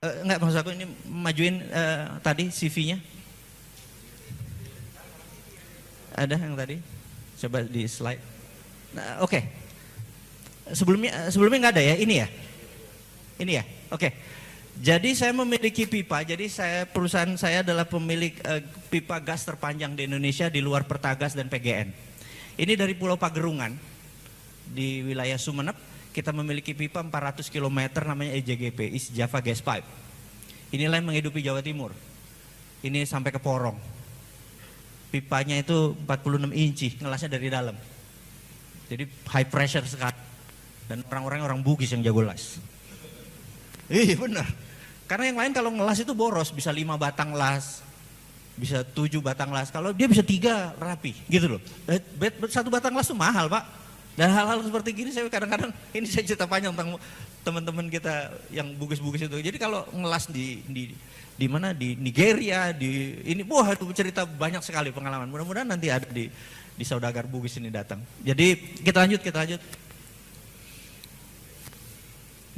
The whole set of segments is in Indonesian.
Enggak, maksud aku ini majuin tadi CV-nya. Ada yang tadi? Coba di slide. Nah, oke. Sebelumnya nggak ada ya? Ini ya? Ini ya? Oke. Jadi saya memiliki pipa. Jadi perusahaan saya adalah pemilik pipa gas terpanjang di Indonesia di luar Pertagas dan PGN. Ini dari Pulau Pagerungan di wilayah Sumeneb. Kita memiliki pipa 400 km namanya EJGP, East Java Gas Pipe. Inilah yang menghidupi Jawa Timur. Ini sampai ke Porong. Pipanya itu 46 inci, ngelasnya dari dalam. Jadi high pressure sekali. Dan orang Bugis yang jago las. Iya benar. Karena yang lain kalau ngelas itu boros, bisa 5 batang las, bisa 7 batang las. Kalau dia bisa 3 rapi, gitu loh. 1 batang las itu mahal, Pak. Dan hal-hal seperti gini saya kadang-kadang, ini saya cerita panjang tentang teman-teman kita yang bugis-bugis itu. Jadi kalau ngelas di mana, di Nigeria, ini wah itu cerita banyak sekali pengalaman. Mudah-mudahan nanti ada di Saudagar Bugis ini datang. Jadi kita lanjut.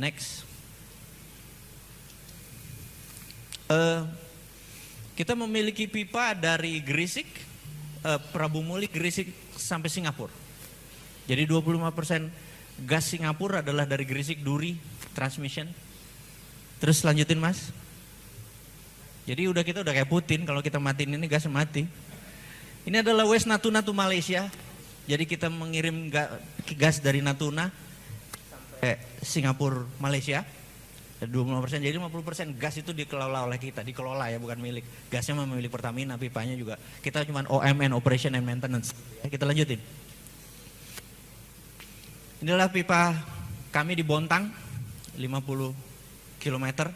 Next. Kita memiliki pipa dari Gresik, Prabu Muli, Gresik sampai Singapura. Jadi 25% gas Singapura adalah dari Gresik, Duri, Transmission. Terus lanjutin Mas. Jadi kita udah kayak Putin, kalau kita matiin ini gas mati. Ini adalah West Natuna to Malaysia. Jadi kita mengirim gas dari Natuna sampai Singapura, Malaysia. 25%, jadi 50% gas itu dikelola oleh kita, dikelola ya bukan milik. Gasnya milik Pertamina, pipanya juga. Kita cuma OMN, Operation and Maintenance. Kita lanjutin. Inilah pipa kami di Bontang, 50 km.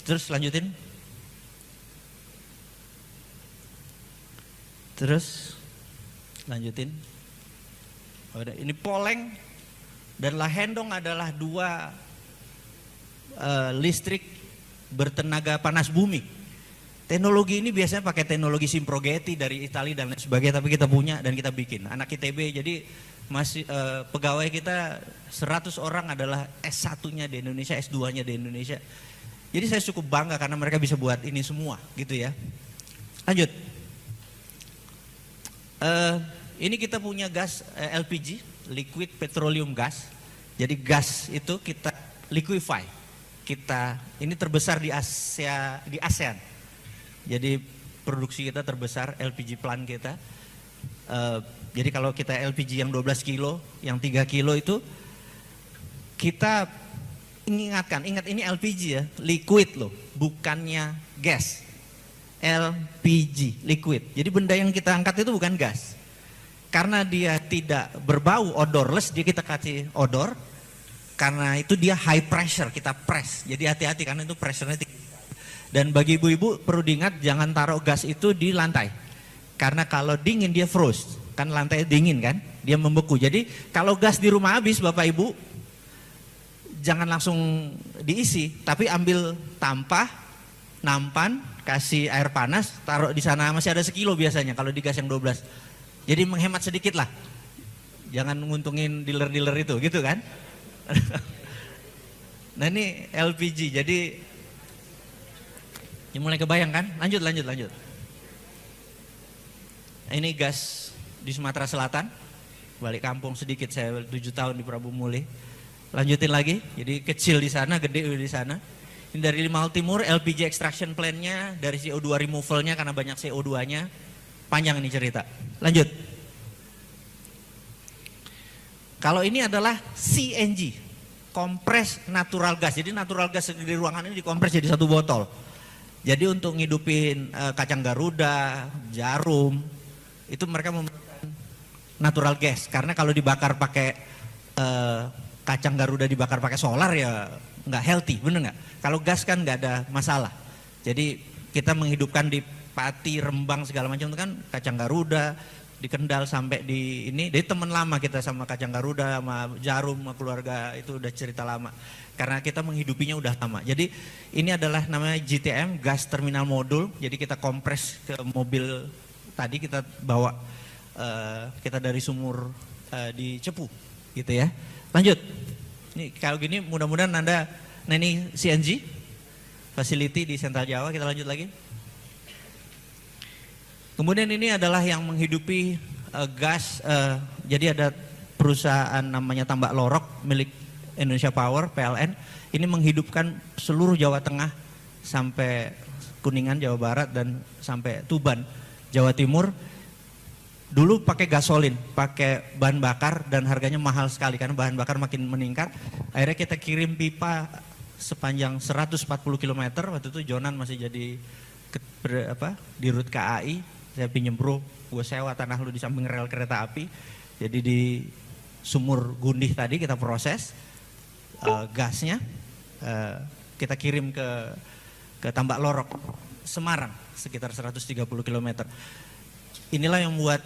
Terus lanjutin. Ini Poleng dan Lahendong adalah 2 listrik bertenaga panas bumi. Teknologi ini biasanya pakai teknologi Simprogeti dari Italia dan lain sebagainya, tapi kita punya dan kita bikin. Anak ITB, jadi masih pegawai kita 100 orang adalah S1-nya di Indonesia, S2-nya di Indonesia. Jadi saya cukup bangga karena mereka bisa buat ini semua, gitu ya. Lanjut. Ini kita punya gas LPG, liquid petroleum gas. Jadi gas itu kita liquefy. Ini terbesar di ASEAN. Jadi produksi kita terbesar, LPG plant kita. Jadi kalau kita LPG yang 12 kilo, yang 3 kilo itu kita ingat ini LPG ya, liquid loh, bukannya gas. LPG, liquid. Jadi benda yang kita angkat itu bukan gas. Karena dia tidak berbau, odorless, dia kita kasih odor. Karena itu dia high pressure, kita press. Jadi hati-hati karena itu pressure-nya tinggi. Dan bagi ibu-ibu perlu diingat jangan taruh gas itu di lantai. Karena kalau dingin dia frost. Kan lantai dingin kan, dia membeku. Jadi kalau gas di rumah habis Bapak Ibu, jangan langsung diisi. Tapi ambil tampah, nampan, kasih air panas, taruh di sana, masih ada 1 kilo biasanya kalau di gas yang 12. Jadi menghemat sedikit lah. Jangan nguntungin dealer-dealer itu gitu kan. Nah ini LPG, jadi ini mulai kebayang kan? Lanjut. Ini gas di Sumatera Selatan, balik kampung sedikit, saya 7 tahun di Prabu Muli. Lanjutin lagi, jadi kecil di sana, gede di sana. Ini dari Limal Timur, LPG extraction plan-nya, dari CO2 removal-nya karena banyak CO2-nya. Panjang ini cerita. Lanjut. Kalau ini adalah CNG, kompres natural gas. Jadi natural gas di ruangan ini dikompres jadi 1 botol. Jadi untuk ngidupin kacang Garuda, jarum, itu mereka menggunakan natural gas. Karena kalau dibakar pakai kacang Garuda dibakar pakai solar ya nggak healthy, bener nggak? Kalau gas kan nggak ada masalah. Jadi kita menghidupkan di Pati, Rembang segala macam itu kan kacang Garuda. Di Kendal sampai di ini, dari teman lama kita sama kacang Garuda, sama jarum, sama keluarga itu udah cerita lama. Karena kita menghidupinya udah lama. Jadi ini adalah namanya GTM, gas terminal modul. Jadi kita kompres ke mobil tadi kita bawa, kita dari sumur di Cepu, gitu ya. Lanjut. Ini kalau gini mudah-mudahan Anda Nah ini CNG, facility di Sentral Jawa, kita lanjut lagi. Kemudian ini adalah yang menghidupi gas, jadi ada perusahaan namanya Tambak Lorok milik Indonesia Power, PLN. Ini menghidupkan seluruh Jawa Tengah sampai Kuningan, Jawa Barat, dan sampai Tuban, Jawa Timur. Dulu pakai gasolin, pakai bahan bakar, dan harganya mahal sekali karena bahan bakar makin meningkat. Akhirnya kita kirim pipa sepanjang 140 km, waktu itu Jonan masih jadi di Rut KAI, saya pinjem bro, gue sewa tanah lu di samping rel kereta api. Jadi di sumur Gundih tadi kita proses gasnya, kita kirim ke Tambak Lorok, Semarang, sekitar 130 km. Inilah yang membuat,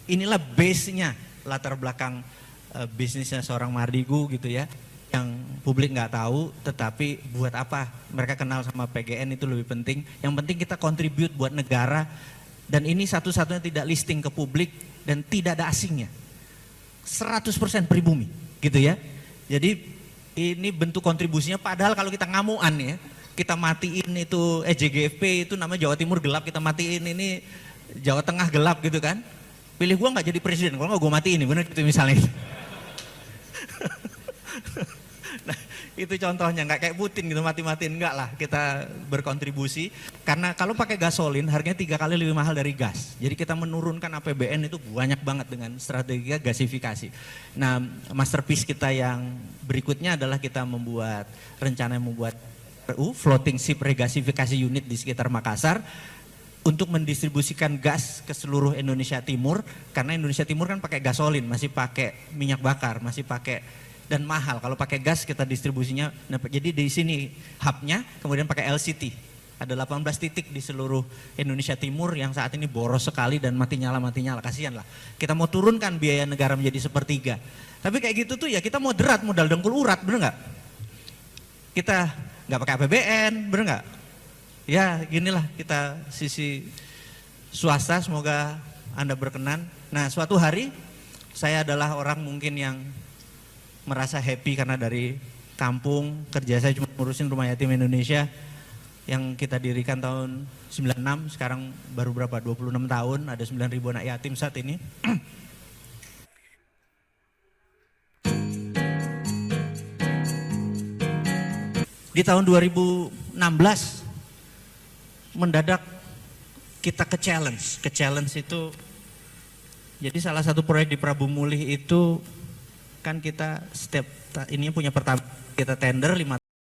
inilah base-nya, latar belakang bisnisnya seorang Mardigu gitu ya, yang publik nggak tahu, tetapi buat apa mereka kenal sama PGN itu lebih penting. Yang penting kita kontribut buat negara, dan ini satu-satunya tidak listing ke publik dan tidak ada asingnya, 100% pribumi gitu ya. Jadi ini bentuk kontribusinya, padahal kalau kita ngamuan ya, kita matiin itu EJGFP itu namanya Jawa Timur gelap, kita matiin ini Jawa Tengah gelap gitu kan. Pilih gua nggak jadi presiden, kalau nggak gua matiin, bener gitu misalnya. Nah, itu contohnya, nggak kayak Putin gitu mati-matiin, enggak lah, kita berkontribusi. Karena kalau pakai gasolin harganya 3 kali lebih mahal dari gas. Jadi kita menurunkan APBN itu banyak banget dengan strategi gasifikasi. Nah, masterpiece kita yang berikutnya adalah kita membuat rencana membuat floating ship regasifikasi unit di sekitar Makassar untuk mendistribusikan gas ke seluruh Indonesia Timur, karena Indonesia Timur kan pakai gasolin, masih pakai minyak bakar, masih pakai, dan mahal. Kalau pakai gas kita distribusinya, jadi di sini hubnya, kemudian pakai LCT. Ada 18 titik di seluruh Indonesia Timur yang saat ini boros sekali dan mati nyala, kasihan lah. Kita mau turunkan biaya negara menjadi sepertiga. Tapi kayak gitu tuh ya kita moderat, modal dengkul urat, bener nggak? Kita nggak pakai APBN, bener nggak? Ya ginilah kita sisi swasta, semoga Anda berkenan. Nah suatu hari saya adalah orang mungkin yang merasa happy karena dari kampung, kerja saya cuma ngurusin Rumah Yatim Indonesia yang kita dirikan tahun 96, sekarang baru berapa, 26 tahun, ada 9.000 anak yatim saat ini. Di tahun 2016 mendadak kita ke challenge itu, jadi salah satu proyek di Prabu Mulih itu kan kita setiap ini punya pertama kita tender 5